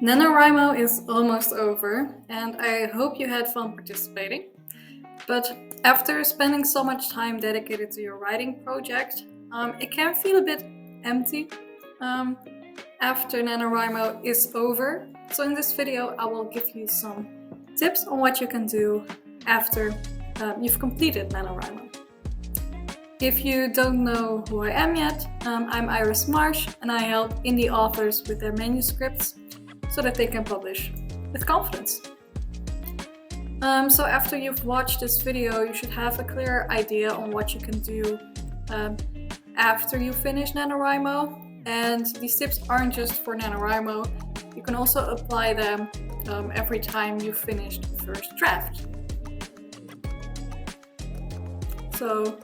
NaNoWriMo is almost over, and I hope you had fun participating. But after spending so much time dedicated to your writing project, it can feel a bit empty after NaNoWriMo is over. So in this video, I will give you some tips on what you can do after you've completed NaNoWriMo. If you don't know who I am yet, I'm Iris Marsh, and I help indie authors with their manuscripts so that they can publish with confidence. So after you've watched this video, you should have a clear idea on what you can do after you finish NaNoWriMo. And these tips aren't just for NaNoWriMo, you can also apply them every time you finished the first draft. So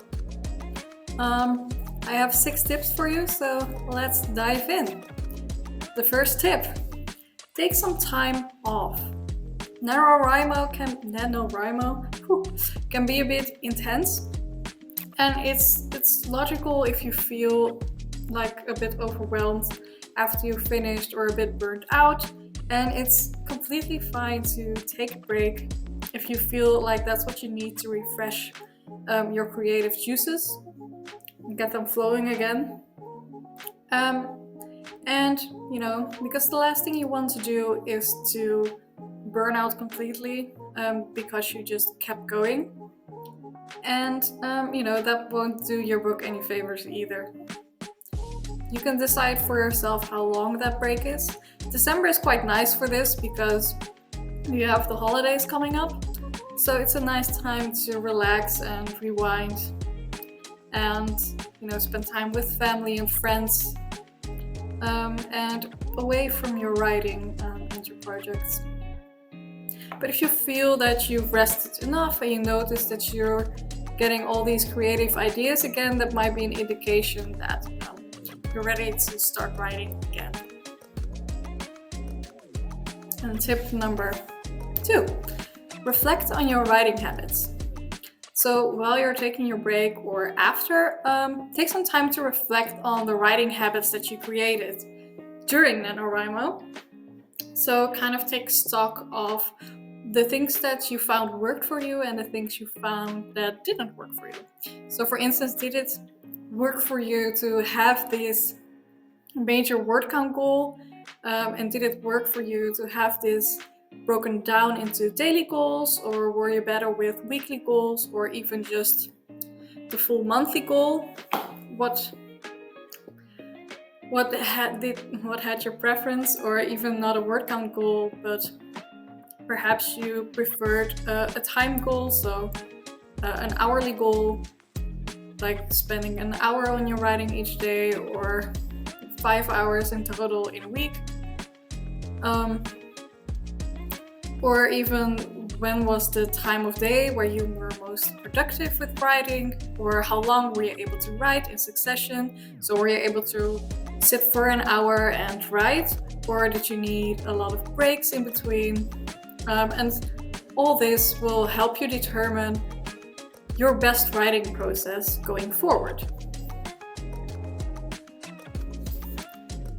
I have 6 tips for you, so let's dive in. The first tip: take some time off. NaNoWriMo can be a bit intense, and it's logical if you feel like a bit overwhelmed after you've finished or a bit burnt out, and it's completely fine to take a break if you feel like that's what you need to refresh your creative juices, get them flowing again. And because the last thing you want to do is to burn out completely because you just kept going. And that won't do your book any favors either. You can decide for yourself how long that break is. December is quite nice for this because you have the holidays coming up. So it's a nice time to relax and rewind and spend time with family and friends. And away from your writing and your projects. But if you feel that you've rested enough and you notice that you're getting all these creative ideas again, that might be an indication that you're ready to start writing again. And tip number 2, reflect on your writing habits. So while you're taking your break or after, take some time to reflect on the writing habits that you created during NaNoWriMo. So kind of take stock of the things that you found worked for you and the things you found that didn't work for you. So for instance, did it work for you to have this major word count goal? And did it work for you to have this broken down into daily goals, or were you better with weekly goals or even just the full monthly goal? What had your preference, or even not a word count goal, but perhaps you preferred a time goal, so an hourly goal, like spending an hour on your writing each day or 5 hours in total in a week. Or even when was the time of day where you were most productive with writing, or how long were you able to write in succession? So were you able to sit for an hour and write, or did you need a lot of breaks in between? And all this will help you determine your best writing process going forward.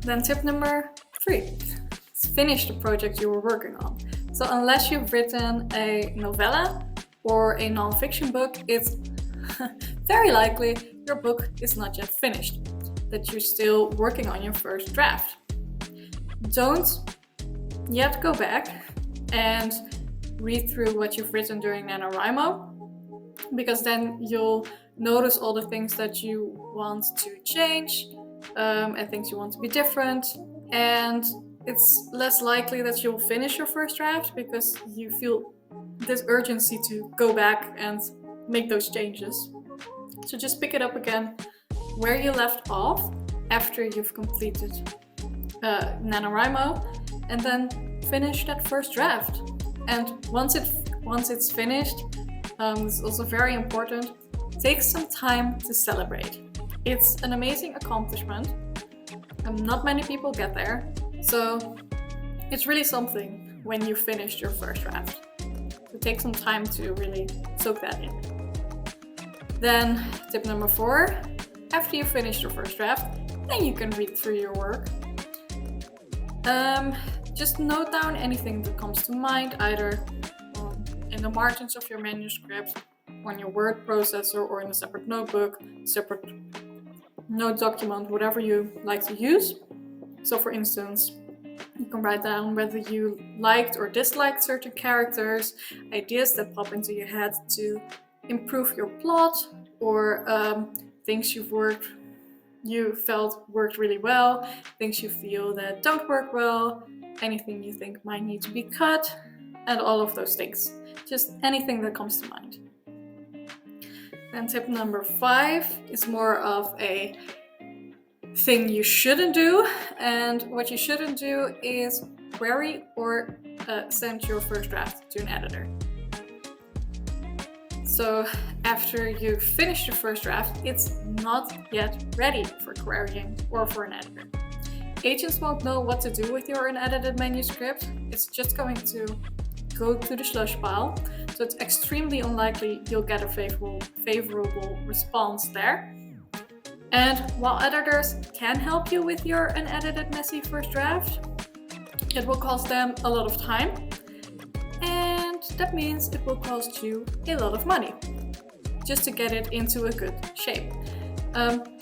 Then tip number 3, finish the project you were working on. So unless you've written a novella or a non-fiction book, it's very likely your book is not yet finished, that you're still working on your first draft. Don't yet go back and read through what you've written during NaNoWriMo, because then you'll notice all the things that you want to change and things you want to be different, and it's less likely that you'll finish your first draft because you feel this urgency to go back and make those changes. So just pick it up again where you left off after you've completed NaNoWriMo, and then finish that first draft. And once it's finished, this is also very important, take some time to celebrate. It's an amazing accomplishment, and not many people get there. So it's really something when you finished your first draft. So take some time to really soak that in. Then tip number 4, after you finish your first draft, then you can read through your work. just note down anything that comes to mind, either in the margins of your manuscript, on your word processor, or in a separate notebook, separate note document, whatever you like to use. So for instance, you can write down whether you liked or disliked certain characters, ideas that pop into your head to improve your plot, or things you felt worked really well, things you feel that don't work well, anything you think might need to be cut, and all of those things. Just anything that comes to mind. And tip number 5 is more of a thing you shouldn't do, and what you shouldn't do is query or send your first draft to an editor. So after you've finished your first draft, it's not yet ready for querying or for an editor. Agents won't know what to do with your unedited manuscript. It's just going to go to the slush pile, so it's extremely unlikely you'll get a favorable response there. And while editors can help you with your unedited messy first draft, it will cost them a lot of time, and that means it will cost you a lot of money just to get it into a good shape.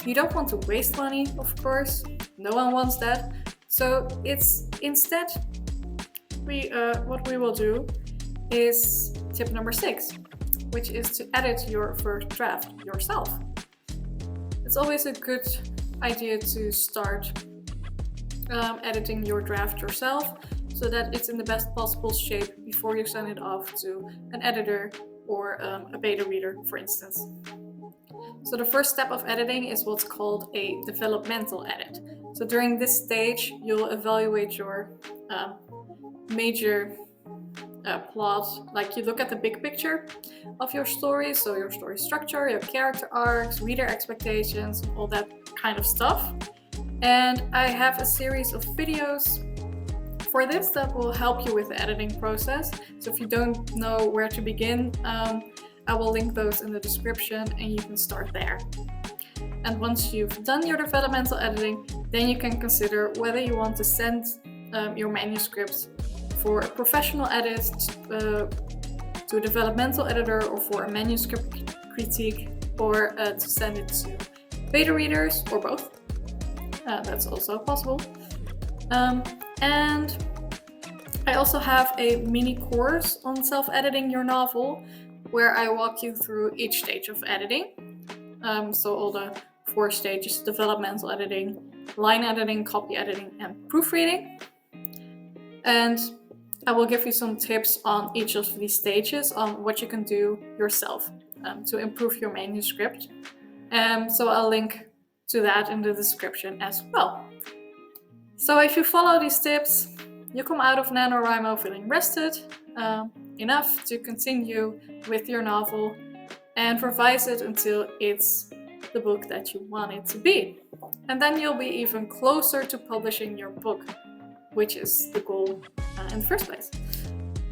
You don't want to waste money, of course, no one wants that. So it's instead, what we will do is tip number 6, which is to edit your first draft yourself. It's always a good idea to start editing your draft yourself so that it's in the best possible shape before you send it off to an editor or a beta reader, for instance. So the first step of editing is what's called a developmental edit. So during this stage, you'll evaluate your major plot, like you look at the big picture of your story, so your story structure, your character arcs, reader expectations, all that kind of stuff. And I have a series of videos for this that will help you with the editing process. So if you don't know where to begin, I will link those in the description and you can start there. And once you've done your developmental editing, then you can consider whether you want to send your manuscripts for a professional edit to a developmental editor, or for a manuscript critique, or to send it to beta readers, or both. That's also possible. And I also have a mini course on self-editing your novel, where I walk you through each stage of editing. So all the 4 stages: developmental editing, line editing, copy editing, and proofreading. And I will give you some tips on each of these stages on what you can do yourself to improve your manuscript. So I'll link to that in the description as well. So if you follow these tips, you come out of NaNoWriMo feeling rested enough to continue with your novel and revise it until it's the book that you want it to be. And then you'll be even closer to publishing your book, which is the goal in the first place.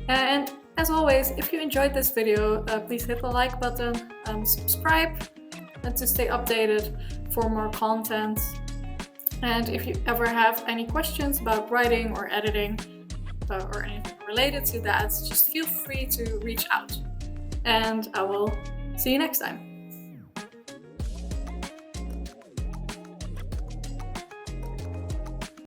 And as always, if you enjoyed this video, please hit the like button, subscribe to stay updated for more content. And if you ever have any questions about writing or editing or anything related to that, just feel free to reach out. And I will see you next time.